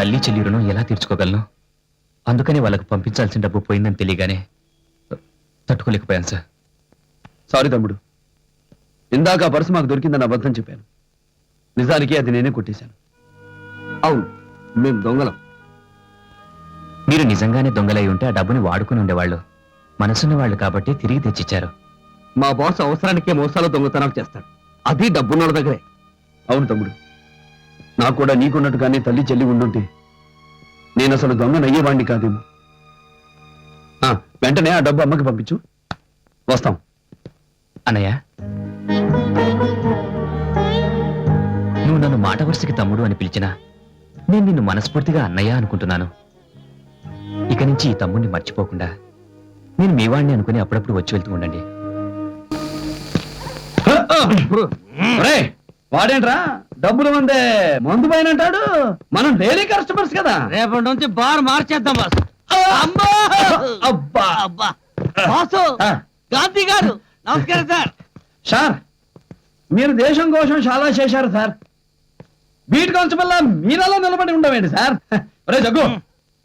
తల్లి చెల్లి రుణం ఎలా తీర్చుకోగలను? అందుకని వాళ్ళకు పంపించాల్సిన డబ్బు పోయిందని తెలియగానే తట్టుకోలేకపోయాను సార్. సారీ తమ్ముడు, ఇందాక ఆ పర్సు మాకు దొరికిందని అబద్ధం చెప్పాను. నిజానికి అది నేనే కొట్టేశాను. అవును, మేము దొంగలం. మీరు నిజంగానే దొంగలై ఉంటే ఆ డబ్బుని వాడుకుని ఉండేవాళ్ళు. మనసున్న వాళ్ళు కాబట్టి తిరిగి తెచ్చిచ్చారు. మా బాస్ అవసరానికే మోసాలు దొంగతనాలు చేస్తాడు, అది డబ్బున్న దగ్గరే. అవును తమ్ముడు, నాకు కూడా నీకున్నట్టుగానే తల్లి చెల్లి ఉండుంటే నేను అసలు దొంగనయ్యేవాణ్ణి కాదేమో. వెంటనే ఆ డబ్బు అమ్మకి పంపించు, వస్తాం. అన్నయ్య, నువ్వు నన్ను మాట వరుసకి తమ్ముడు అని పిలిచినా నేను నిన్ను మనస్ఫూర్తిగా అన్నయ్య అనుకుంటున్నాను. ఇక నుంచి ఈ తమ్ముడిని మర్చిపోకుండా నేను మీ వాడిని అనుకుని అప్పుడప్పుడు వచ్చి వెళ్తూ ఉండండి. వాడేంట్రా డబ్బులు మందే మందు పైన అంటాడు? మనం డైలీ కస్టమర్స్ కదా. రేపటి నుంచి బార్ మార్చేద్దాం బాస్. అబ్బా అబ్బా బాసు, గాంధీ గారు నమస్కారం సార్. సార్, మీరు దేశం కోసం చాలా చేశారు సార్. బీట్ కానిస్టేబుల్ మీరలా నిలబడి ఉండవేంటి సార్? రే జగ్గు,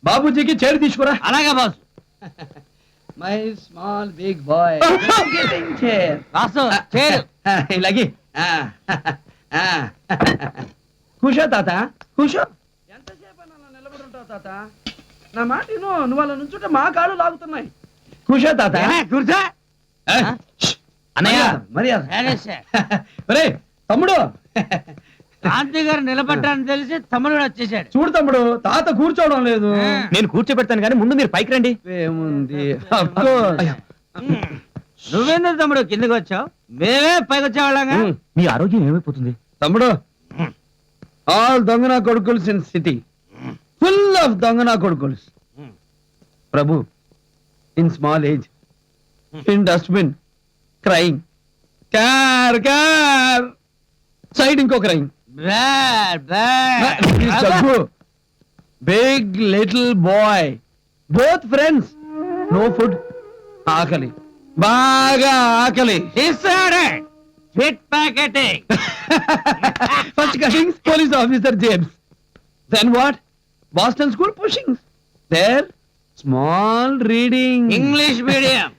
బాబూజీకి చైర్ తీసుకురా. అలాగే boss. My small big boy boss chair ఇలాగి కూర్చో తాత, కూర్చో. ఎంతసేపు అలా నిలబడి ఉంటావు తాత? నా మాట నువ్వు అలా నుంచుంటే మా కాళ్ళు లాగుతున్నాయి. కూర్చో తాత. కూర్చో. అన్నయ్య, మర్యాద. సరే సార్. రే తమ్ముడు, గాంధీ గారు నిలబడ్డారని తెలిసి తమ్ముడు కూడా వచ్చేసాడు. చూడు తమ్ముడు, తాత కూర్చోవడం లేదు. నేను కూర్చోబెడతాను కానీ ముందు మీరు పైకి రండి. ఏముంది, నువ్వెందుకు తమ్ముడు కిందకి వచ్చావు? మేమే పైకి వచ్చేవాళ్ళంగా. మీ ఆరోగ్యం ఏమైపోతుంది తమ్ముడు? ఆల్ దొంగనా కొడుకుల్స్ ఇన్ సిటీ, ఫుల్ ఆఫ్ దొంగనా కొడుకుల్స్. Prabhu, in small age, in dustbin, crime, car car side ఇంకో crime. Big little boy, both friends, no food, ఆకలి, బాగా ఆకలి. First cuttings, police officer James. Then what? Boston school pushings. There, small reading. English medium,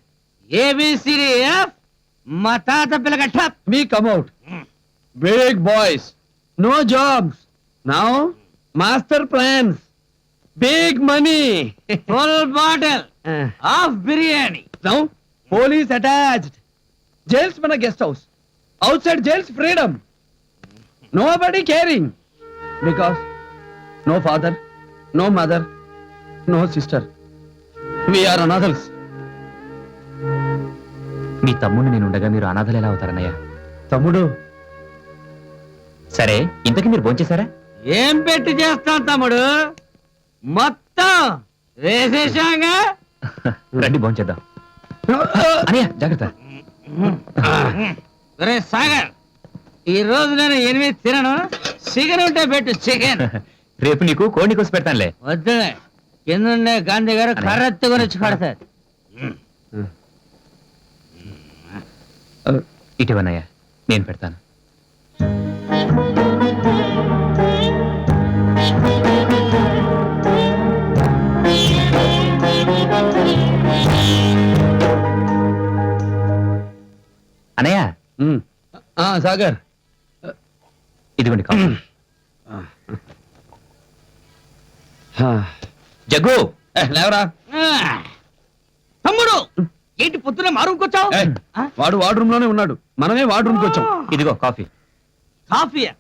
ABCDF, మా తాత పిల్లక టప్. We come out. Big boys, no jobs. Now, master plans. Big money. Full bottle of biryani. Now, police attached. Jails మన guest house. Outside jails, freedom. Nobody caring. Because no father, no mother, no sister. We are anathas. మీ తమ్ముడిని నేను ఉండగా మీరు అనాథలు ఎలా అవుతారన్నయ్య? తమ్ముడు, సరే, ఇంతకీ మీరు భోంచేశారా? ఏం పెట్టి చేస్తాం తమ్ముడు, మొత్తం వేసేశాంగా. రండి భోంచేద్దాం. అన్నయ్య జాగ్రత్త. రే సాగర్, ఈ రోజు నేను 8 తినను. చికెన్ ఉంటే పెట్టు, చికెన్. రేపు నీకు కోడిని కోసి పెడతానులే. వద్దు, కింద గాంధీ గారు కర్రెత్తుకొని వచ్చి కడతారు. ఇటీవన్నయ్య, నేను పెడతాను. అన్నయ్య, సాగర్, ఇదిగోండి కాఫీ. జగ్గు, లేవరా. తమ్ముడు, ఏంటి పొద్దున మా రూమ్కి వచ్చావు? వాడు వార్డ్ లోనే ఉన్నాడు, మనమే వార్డ్ రూమ్కి వచ్చాం. ఇదిగో కాఫీ. కాఫీయా?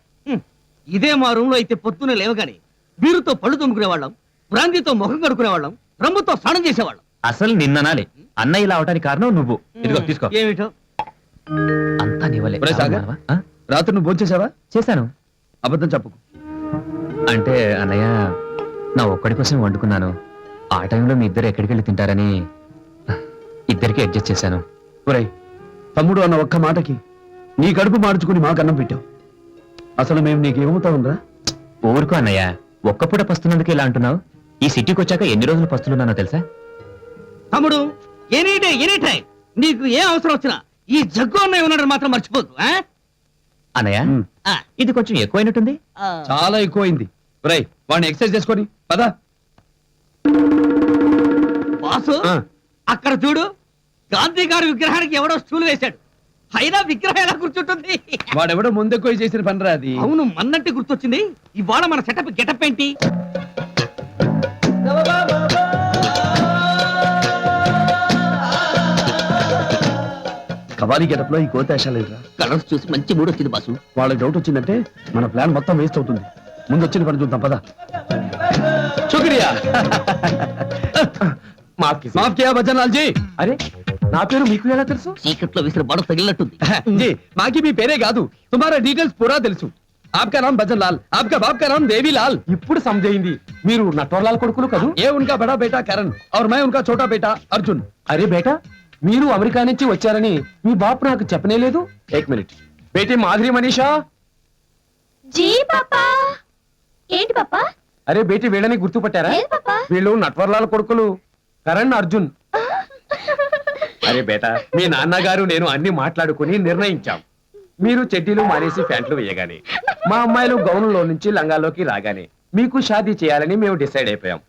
ఇదే మా రూమ్ లో అయితే పొద్దున లేవగానే బీరుతో పళ్ళు తొమ్ముకునేవాళ్ళం, బ్రాందీతో ముఖం కడుకునేవాళ్ళం, రమ్ముతో స్నానం చేసేవాళ్ళం. అసలు నిన్ననాలి అన్నయ్య ఇలా అవటానికి కారణం నువ్వు. ఇదిగో తీసుకో. ఏమిటో అంతా నీవలే. సాగర్, రాత్రి నువ్వు భోంచేసావా? చేశాను. అబద్ధం చెప్పకు. అంటే అన్నయ్య, నా ఒక్కడి కోసం వండుకున్నాను. ఆ టైంలో మీ ఇద్దరు ఎక్కడికి వెళ్ళి తింటారని ఇద్దరికి అడ్జస్ట్ చేశాను. ఒరేయ్, తమ్ముడు అన్న ఒక్క మాటకి నీ కడుపు మార్చుకుని మాకు అన్నం పెట్టావు. అసలు మేము నీకేమవుతా ఉందా? ఊరుకో అన్నయ్య, ఒక్కపూట పస్తున్నందుకు ఇలా అంటున్నావు. ఈ సిటీకి వచ్చాక ఎన్ని రోజులు పస్తులున్నానో తెలుసా? తమ్ముడు, ఎనీ డే ఎనీ టైం నీకు ఏ అవసరం వచ్చినా ఈ జగ్గు అన్నయ్య ఉన్నాడు మాత్రం మర్చిపోద్దు. అన్నయ్య, ఇది కొంచెం ఎక్కువైనట్టుంది. చాలా ఎక్కువైంది. ఒరేయ్, వాడిని ఎక్సర్సైజ్ చేసుకొని పదా. బాసు అక్కడ చూడు, గాంధీ గారి విగ్రహానికి ఎవడో స్టూల్ వేశాడు. అయినా విగ్రహం ఎలా కూర్చుంటుంది? వాడెవడో ముందెక్కువ చేసిన పనిరా అది. అవును, మన్నట్టు గుర్తొచ్చింది. ఇవాళ మన సెటప్ గెటప్ ఏంటి? కవాలి గెటప్ లో ఈ కోతేశాలేదురా. కలర్స్ చూసి మంచి మూడ్ వచ్చింది బాసు. వాళ్ళకి డౌట్ వచ్చిందంటే మన ప్లాన్ మొత్తం వేస్ట్ అవుతుంది. ముందు వచ్చిన పని చూద్దాం పదా. శుక్రియా. మాఫ్ కియా బచ్చన్ లాల్ జీ. అరే నా పేరు మీకు ఎలా తెలుసు? చీకట్లో విసిరి బాడు తగిలినట్టుంది. जी మాకి మీ పేరే కాదు, తుమారా డీటెయిల్స్ పూరా తెలుసు. आपका नाम बचन लाल, आपका बाप का नाम देवी लाल. ఇప్పుడు సమజైంది, మీరు నటవర్లాల్ కొడుకులు కదూ? ये उनका बड़ा बेटा करण और मैं उनका छोटा बेटा अर्जुन. అరే బేటా, మీరు అమెరికా నుంచి వచ్చారని మీ బాపు నాకు చెప్పనే లేదు. ఏక్ మినిట్ బేటీ మాధురి మనీషా. జీ పాపా. ఏంటి పాపా? అరే బేటీ వీళ్ళని గుర్తుపట్టారా? లేదు పాపా. వీళ్ళు నట్వర్లాల్ కొడుకులు కరణ్ అర్జున్. అరే బేటా, మీ నాన్నగారు నేను అన్ని మాట్లాడుకుని నిర్ణయించాం. మీరు చెడ్డీలు మానేసి ప్యాంట్లు వేయగానే, మా అమ్మాయిలు గౌన్లో నుంచి లంగాల్లోకి రాగానే మీకు షాదీ చేయాలని మేము డిసైడ్ అయిపోయాం.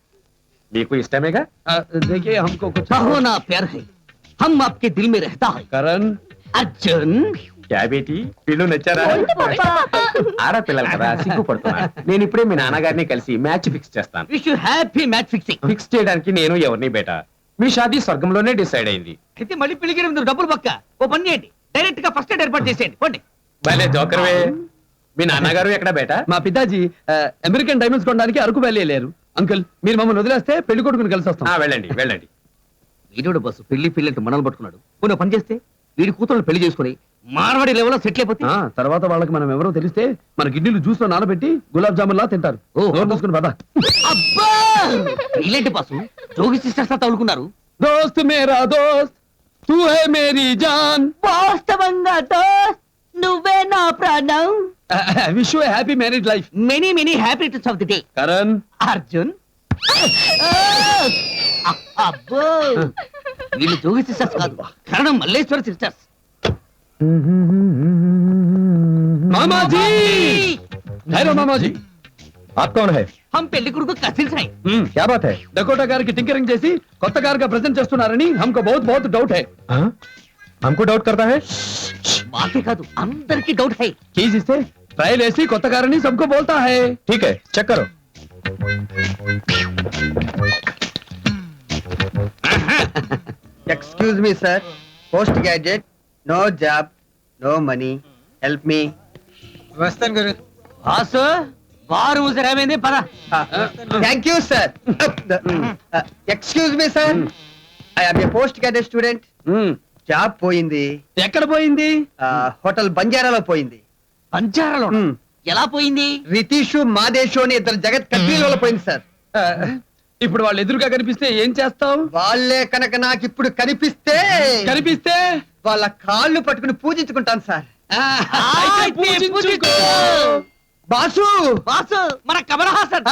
మీకు ఇష్టమేగా? देखिए हमको कुछ कहो ना प्यार है, हम आपके दिल में रहता है. करण. अर्जुन, క్యా బేటీ, పిల్లు నచ్చారా? ఆడపిల్లలు కదా సిగ్గుపడుతున్నారు. నేను ఇప్పుడే మీ నాన్నగారిని కలిసి మ్యాచ్ ఫిక్స్ చేస్తాను. Wish you happy match fixing. Fix చేయడానికి నేను ఎవరిని బేటా, మీ షాదీ స్వర్గంలోనే డిసైడ్ అయింది. అయితే మళ్ళీ పెళ్లికి ముందు డబ్బులు పక్క ఓ పని చేయండి, డైరెక్ట్ గా ఫస్ట్ ఎయిడ్ ఏర్పాటు చేసేయండి. పోండి. భలే జోకర్వే. మీ నాన్నగారు ఎక్కడ బేటా? మా పితాజీ అమెరికన్ డైమండ్స్ కొనడానికి అరకు వ్యాలీ వెళ్ళారు. అంకుల్ మీరు మమ్మల్ని వదిలేస్తే పెళ్లి కొడుకుని కలిసి వస్తాం. వెళ్ళండి వెళ్ళండి. వీడు బస్సు పెళ్లి అంటే మనల్ని పట్టుకున్నాడు. పోనీ పని చేస్తే వీడి కూతురు పెళ్లి చేసుకుని మార్వాడి లెవెల్లో సెటిల్ అయిపోతే తర్వాత వాళ్ళకి మనం ఎవరో తెలిస్తే మన గిన్నెలు జ్యూస్ లో నానబెట్టి గులాబ్ జామున్ లా తింటారు. ఓ. నోరు మూసుకుని పద. అబ్బా ఇలాంటి బస్సు జోగి సిస్టర్స్ తగులుకున్నారు. దోస్త్ మేరా దోస్త్ తూ హై మేరీ జాన్. వాస్తవంగా నువ్వే నా ప్రాణం. Wish you happy marriage life. Many many happy returns of the day. Karan. Arjun. అబ్బో వీళ్ళు జోగి సిస్టర్స్ కాదు, కరణం మల్లేశ్వర సిస్టర్స్. మామాజీ. హలో మామాజీ. आप कौन है? హం పెళ్లి కొడుకు కసిన్స్ హై. क्या बात है? డకోటా గారికి టింకరింగ్ చేసి కొత్త కారుగా ప్రెజెంట్ చేస్తున్నారని हमको बहुत बहुत డౌట్ है. हमको डाउट करता है? మాకే కాదు అందరికీ డౌట్ హై. కీజ్ ఇస్తే ట్రయల్ వేసి కొత్త కారని सबको बोलता है. ठीक है, चेक करो. Excuse me, sir. Post graduate, no job, no money. Help me. వస్తాను గురు. బాసు బారు ముసరేమైంది పద. Thank you, sir. Excuse me, sir. I am a post graduate student. Job పోయింది. ఎక్కడ పోయింది? హోటల్ బంజారాలో పోయింది. పంచారలో Hmm. ఎలా పోయింది? రితీషు మాదేశు అని ఇద్దరు జగత్ కత్రీలలో పోయింది సార్. ఇప్పుడు వాళ్ళు ఎదురుగా కనిపిస్తే ఏం చేస్తావు? వాళ్ళే కనుక నాకు ఇప్పుడు కనిపిస్తే కనిపిస్తే వాళ్ళ కాళ్ళు పట్టుకుని పూజించుకుంటాను సార్. అయితే పూజించుకో. బాసు బాసు మన కమల్ హాసన్.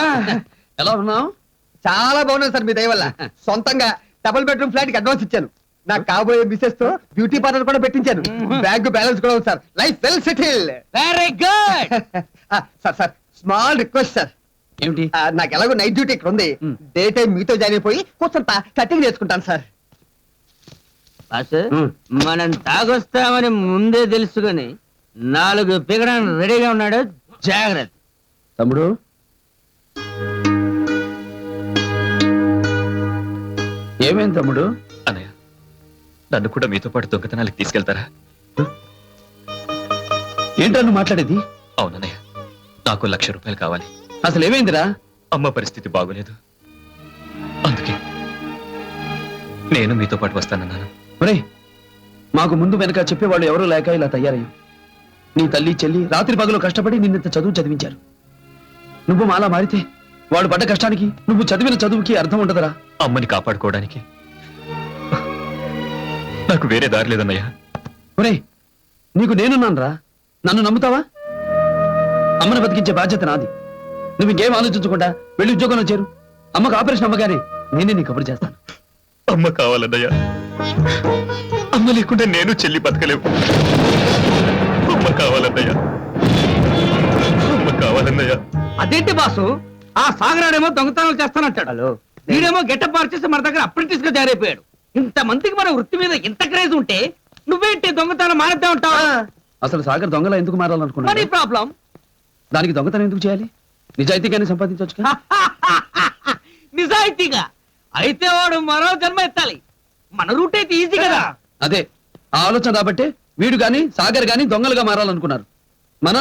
ఎలా ఉన్నావు? చాలా బాగున్నాను సార్ మీ దయ వల్ల. సొంతంగా డబుల్ బెడ్రూమ్ ఫ్లాట్ కి అడ్వాన్స్ ఇచ్చాను. నాకు కాబోయే మిసెస్ తో బ్యూటీ పార్లర్ కూడా పెట్టించాను. బ్యాంక్ బ్యాలెన్స్ కూడా ఉంది sir. Life well settle. Very good. Sir sir small request sir. ఏమిటి? నాకు ఎలాగో నైట్ డ్యూటీ ఇక్కడ ఉంది. డే టైం మీతో జాయిన్ అయిపోయి కొంచెం కటింగ్ చేసుకుంటాను సార్. బాసు మనం తాగొస్తామని ముందే తెలుసుకొని 4 పిగడానికి రెడీగా ఉన్నాడు. జాగ్రత్త. తమ్ముడు ఏమేం తమ్ముడు? అన్నయ్య, నన్ను కూడా మీతో పాటు దొంగతనాలకు తీసుకెళ్తారా? ఏంటన్ను మాట్లాడేది? అవునన్నయ్య, నాకు 1,00,000 రూపాయలు కావాలి. అసలు ఏమైందిరా? అమ్మ పరిస్థితి బాగోలేదు, అందుకే నేను మీతో పాటు వస్తానన్నాను. ఒరేయ్, మాకు ముందు వెనక చెప్పేవాళ్ళు ఎవరూ లేక ఇలా తయారయ్యాం. నీ తల్లి చెల్లి రాత్రి పగలు కష్టపడి నిన్నంత చదువు చదివించారు. నువ్వు మాలా మారితే వాడు పడ్డ కష్టానికి నువ్వు చదివిన చదువుకి అర్థం ఉండదురా. అమ్మని కాపాడుకోవడానికి నాకు వేరే దారి లేదన్నయ్య. ఒరేయ్, నీకు నేనున్నానురా, నన్ను నమ్ముతావా? అమ్మను బతికించే బాధ్యత నాది. నువ్వు ఇంకేం ఆలోచించకుండా వెళ్ళి ఉద్యోగంలో చేరు. అమ్మకు ఆపరేషన్ అమ్మగానే నేనే నీ కబురు చేస్తాను. అమ్మ కావాలన్నయ్య. అమ్మ లేకుండా నేను చెల్లి బతకలేవు. అమ్మ కావాలన్నయ్య. అమ్మ కావాలన్నయ్య. అదేంటి బాసు ఆ సాగరాడేమో దొంగతనాలు చేస్తానంటాడు. హలో వీడేమో గెటప్ మార్చేసి మన దగ్గర అప్రెంటిస్ గా జారైపోయాడు. ఇంత మందికి మన వృత్తి మీద ఇంత క్రేజ్ ఉంటే నువ్వేంటి దొంగతనం మానేద్దా ఉంటావు? అసలు సాగర్ దొంగలా ఎందుకు మనీ మారాలనుకున్నాడు? ప్రాబ్లం. దానికి దొంగతనం ఎందుకు చేయాలి? నిజాయితీగానే సంపాదించవచ్చు. నిజాయితీగా అయితే వాడు మరో జన్మ ఎత్తాలి. మన రూట్ అయితే ఈజీ కదా. అదే ఆ ఆలోచన కాబట్టి వీడు గాని సాగర్ గాని దొంగలుగా మారాలనుకున్నారు.